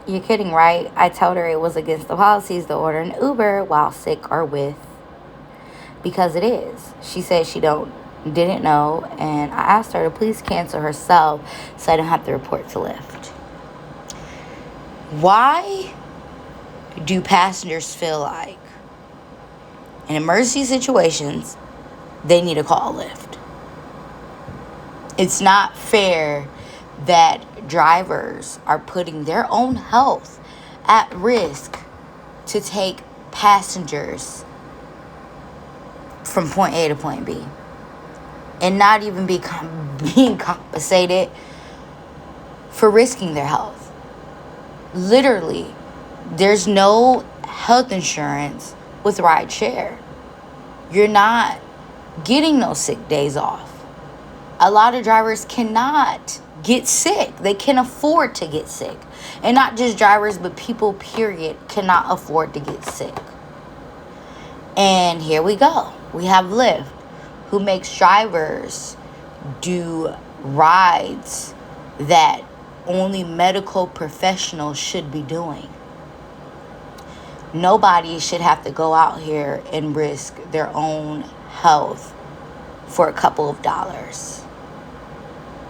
You're kidding, right? I told her it was against the policies to order an Uber while sick or with, because it is. She said she didn't know, and I asked her to please cancel herself so I don't have to report to Lyft. Why do passengers feel like in emergency situations they need to call Lyft? It's not fair that drivers are putting their own health at risk to take passengers from point A to point B and not even being compensated for risking their health. Literally, there's no health insurance with rideshare. You're not getting no sick days off. A lot of drivers cannot get sick. They can afford to get sick. And not just drivers, but people, period, cannot afford to get sick. And here we go. We have Lyft, who makes drivers do rides that only medical professionals should be doing. Nobody should have to go out here and risk their own health for a couple of dollars.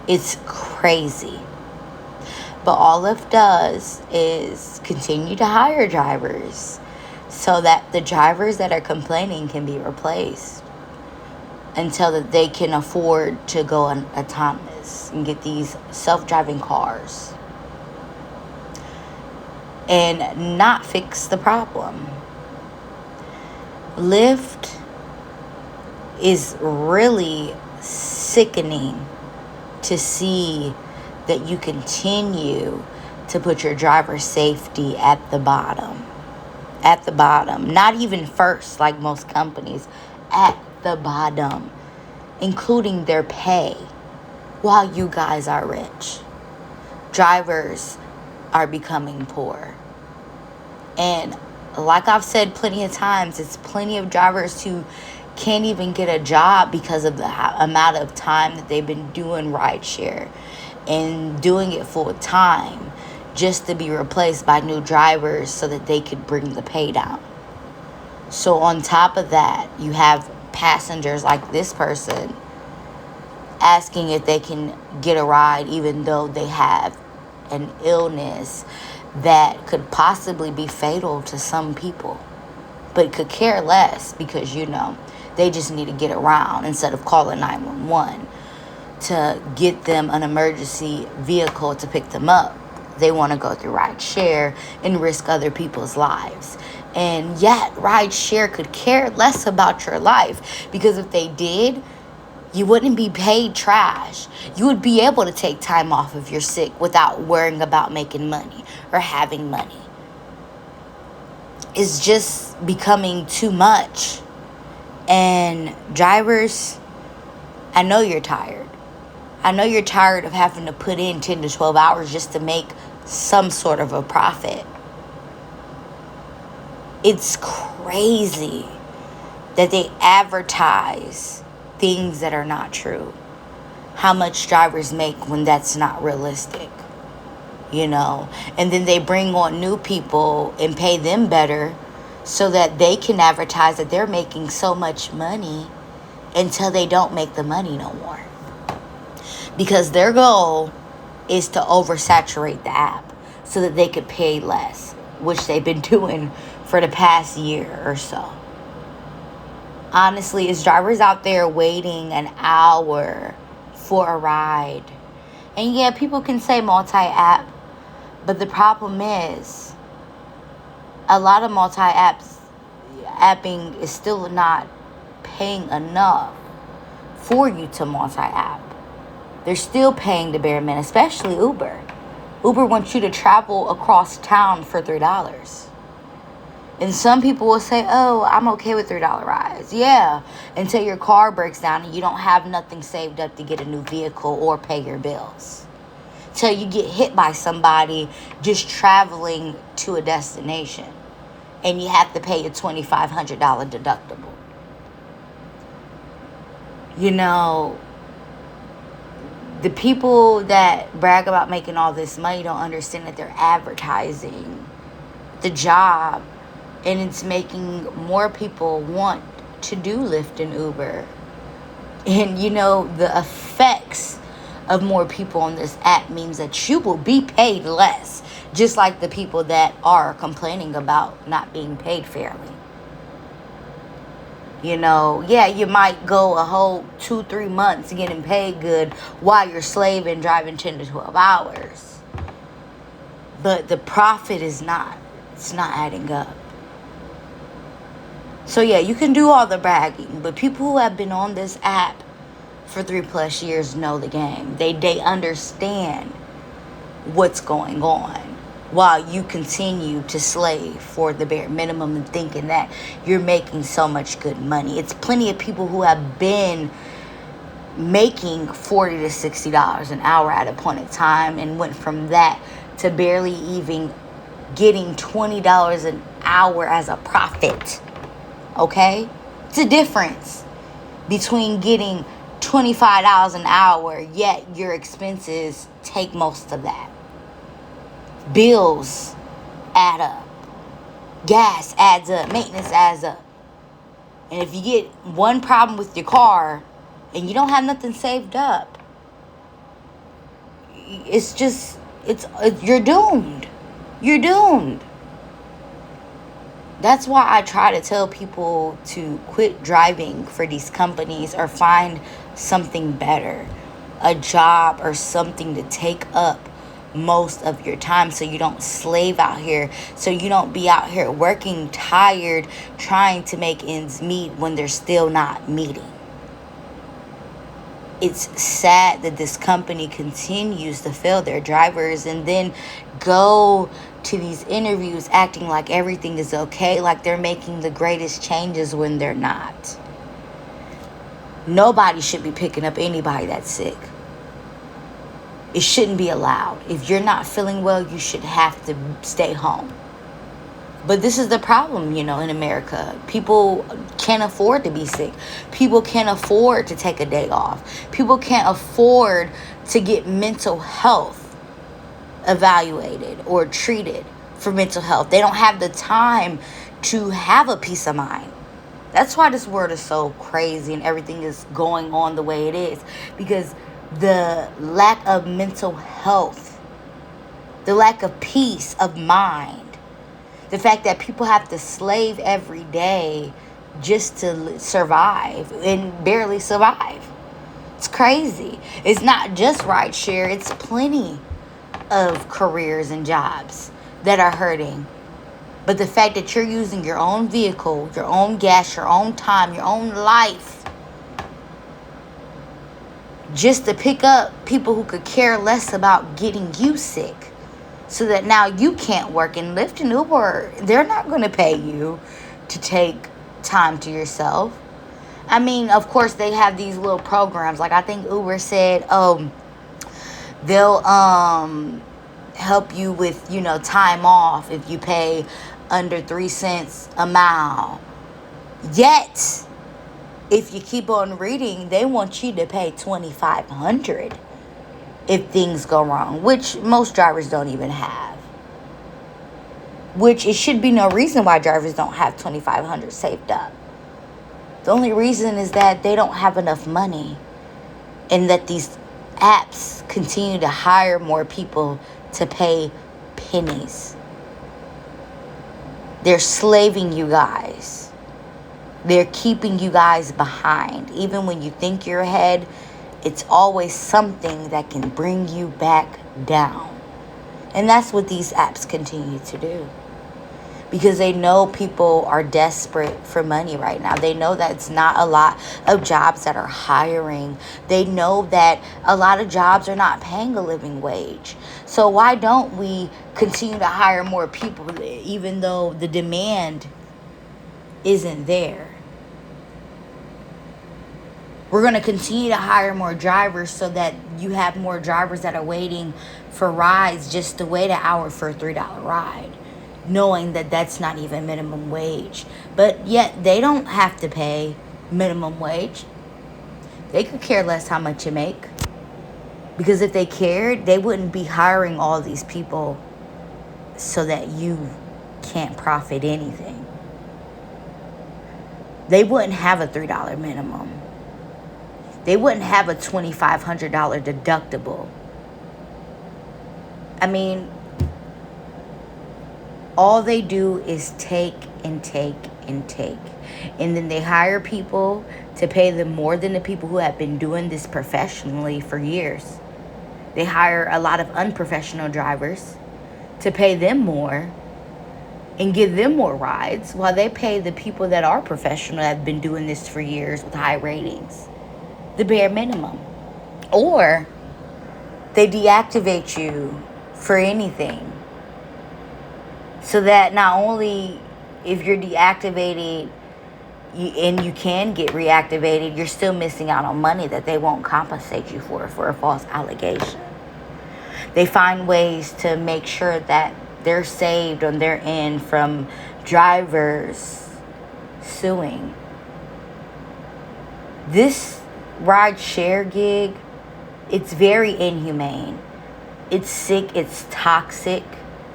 It's crazy. But all Lyft does is continue to hire drivers so that the drivers that are complaining can be replaced until that they can afford to go autonomous and get these self-driving cars and not fix the problem. Lyft is really sickening to see that you continue to put your driver's safety at the bottom. At the bottom. Not even first like most companies. At the bottom. Including their pay. While you guys are rich. Drivers are becoming poor. And like I've said plenty of times, it's plenty of drivers who can't even get a job because of the amount of time that they've been doing rideshare and doing it full time just to be replaced by new drivers so that they could bring the pay down. So on top of that, you have passengers like this person asking if they can get a ride even though they have an illness that could possibly be fatal to some people, but could care less because, they just need to get around instead of calling 911 to get them an emergency vehicle to pick them up. They want to go through rideshare and risk other people's lives. And yet, rideshare could care less about your life, because if they did, you wouldn't be paid trash. You would be able to take time off if you're sick without worrying about making money or having money. It's just becoming too much. And drivers, I know you're tired. I know you're tired of having to put in 10 to 12 hours just to make some sort of a profit. It's crazy that they advertise things that are not true. How much drivers make when that's not realistic. And then they bring on new people and pay them better so that they can advertise that they're making so much money until they don't make the money no more. Because their goal is to oversaturate the app so that they could pay less, which they've been doing for the past year or so. Honestly, it's drivers out there waiting an hour for a ride. And yeah, people can say multi-app, but the problem is a lot of apping is still not paying enough for you to multi-app. They're still paying the bare minimum, especially Uber. Uber wants you to travel across town for $3. And some people will say, oh, I'm okay with $3 rides. Yeah, until your car breaks down and you don't have nothing saved up to get a new vehicle or pay your bills. Till you get hit by somebody just traveling to a destination and you have to pay a $2,500 deductible. The people that brag about making all this money don't understand that they're advertising the job, and it's making more people want to do Lyft and Uber. And you know, the effects of more people on this app means that you will be paid less, just like the people that are complaining about not being paid fairly. You know, yeah, you might go a whole 2-3 months getting paid good while you're slaving, driving 10 to 12 hours. But the profit it's not adding up. So yeah, you can do all the bragging, but people who have been on this app for 3+ years know the game. They understand what's going on, while you continue to slave for the bare minimum and thinking that you're making so much good money. It's plenty of people who have been making $40 to $60 an hour at a point in time and went from that to barely even getting $20 an hour as a profit. Okay? It's a difference between getting $25 an hour, yet your expenses take most of that. Bills add up. Gas adds up. Maintenance adds up. And if you get one problem with your car and you don't have nothing saved up, you're doomed. You're doomed. That's why I try to tell people to quit driving for these companies or find something better, a job or something to take up most of your time, so you don't slave out here, so you don't be out here working tired trying to make ends meet when they're still not meeting. It's sad that this company continues to fail their drivers and then go to these interviews acting like everything is okay, like they're making the greatest changes when they're not. Nobody should be picking up anybody that's sick. It shouldn't be allowed. If you're not feeling well, you should have to stay home. But this is the problem, in America. People can't afford to be sick. People can't afford to take a day off. People can't afford to get mental health evaluated or treated for mental health. They don't have the time to have a peace of mind. That's why this world is so crazy and everything is going on the way it is. Because the lack of mental health, the lack of peace of mind, the fact that people have to slave every day just to survive and barely survive. It's crazy. It's not just rideshare. It's plenty of careers and jobs that are hurting. But the fact that you're using your own vehicle, your own gas, your own time, your own life, just to pick up people who could care less about getting you sick, so that now you can't work. And Lyft and Uber, they're not going to pay you to take time to yourself. I mean, of course, they have these little programs. Like I think Uber said, they'll help you with, time off if you pay under 3 cents a mile. Yet, if you keep on reading, they want you to pay $2,500 if things go wrong, which most drivers don't even have. Which it should be no reason why drivers don't have $2,500 saved up. The only reason is that they don't have enough money, and that these apps continue to hire more people to pay pennies. They're slaving you guys. They're keeping you guys behind. Even when you think you're ahead, it's always something that can bring you back down. And that's what these apps continue to do. Because they know people are desperate for money right now. They know that it's not a lot of jobs that are hiring. They know that a lot of jobs are not paying a living wage. So why don't we continue to hire more people even though the demand isn't there? We're going to continue to hire more drivers so that you have more drivers that are waiting for rides just to wait an hour for a $3 ride, knowing that that's not even minimum wage. But yet they don't have to pay minimum wage. They could care less how much you make. Because if they cared, they wouldn't be hiring all these people so that you can't profit anything. They wouldn't have a $3 minimum. They wouldn't have a $2,500 deductible. I mean, all they do is take and take and take. And then they hire people to pay them more than the people who have been doing this professionally for years. They hire a lot of unprofessional drivers to pay them more and give them more rides while they pay the people that are professional that have been doing this for years with high ratings the bare minimum. Or they deactivate you for anything, so that not only if you're deactivated and you can get reactivated, you're still missing out on money that they won't compensate you for a false allegation. They find ways to make sure that they're saved on their end from drivers suing. This ride share gig, it's very inhumane. It's sick, it's toxic,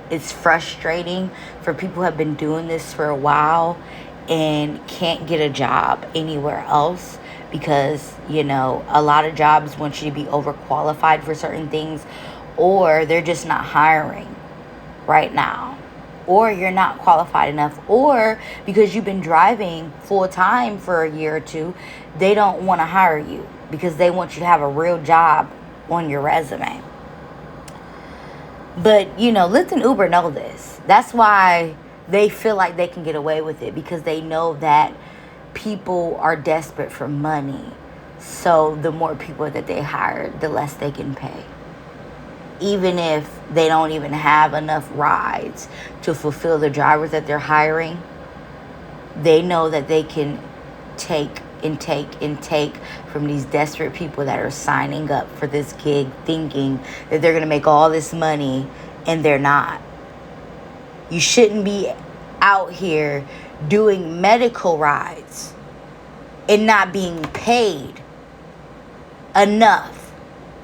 it's frustrating for people who have been doing this for a while and can't get a job anywhere else because, you know, a lot of jobs want you to be overqualified for certain things, or they're just not hiring right now, or you're not qualified enough, or because you've been driving full time for a year or two, they don't want to hire you because they want you to have a real job on your resume. But, you know, Lyft and Uber know this. That's why they feel like they can get away with it, because they know that people are desperate for money. So the more people that they hire, the less they can pay. Even if they don't even have enough rides to fulfill the drivers that they're hiring, they know that they can take and take and take from these desperate people that are signing up for this gig thinking that they're going to make all this money, and they're not. You shouldn't be out here doing medical rides and not being paid enough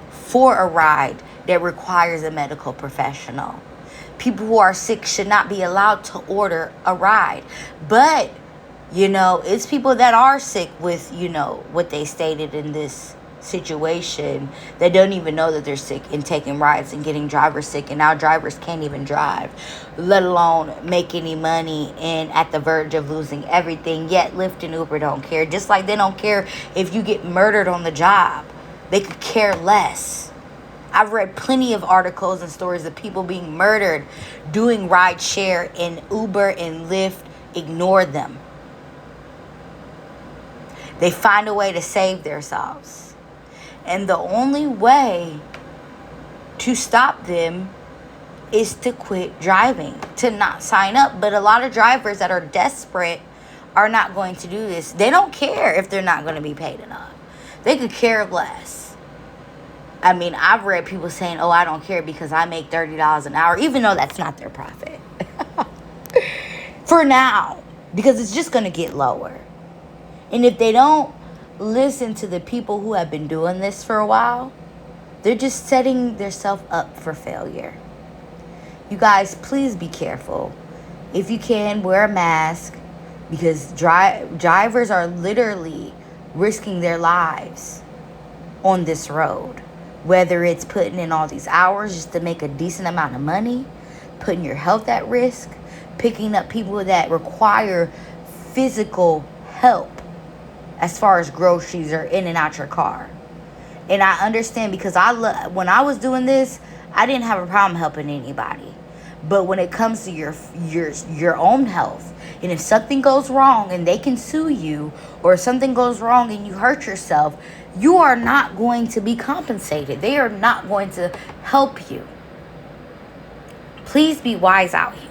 for a ride that requires a medical professional. People who are sick should not be allowed to order a ride. But, you know, it's people that are sick with, you know, what they stated in this situation that don't even know that they're sick and taking rides and getting drivers sick. And now drivers can't even drive, let alone make any money, and at the verge of losing everything. Yet Lyft and Uber don't care. Just like they don't care if you get murdered on the job. They could care less. I've read plenty of articles and stories of people being murdered doing ride share, and Uber and Lyft ignore them. They find a way to save themselves. And the only way to stop them is to quit driving, to not sign up. But a lot of drivers that are desperate are not going to do this. They don't care if they're not going to be paid enough. They could care less. I mean, I've read people saying, oh, I don't care because I make $30 an hour, even though that's not their profit. For now, because it's just going to get lower. And if they don't listen to the people who have been doing this for a while, they're just setting themselves up for failure. You guys, please be careful. If you can, wear a mask, because drivers are literally risking their lives on this road. Whether it's putting in all these hours just to make a decent amount of money, putting your health at risk, picking up people that require physical help as far as groceries or in and out your car. And I understand, because when I was doing this, I didn't have a problem helping anybody. But when it comes to your own health, and if something goes wrong and they can sue you, or if something goes wrong and you hurt yourself, you are not going to be compensated. They are not going to help you. Please be wise out here.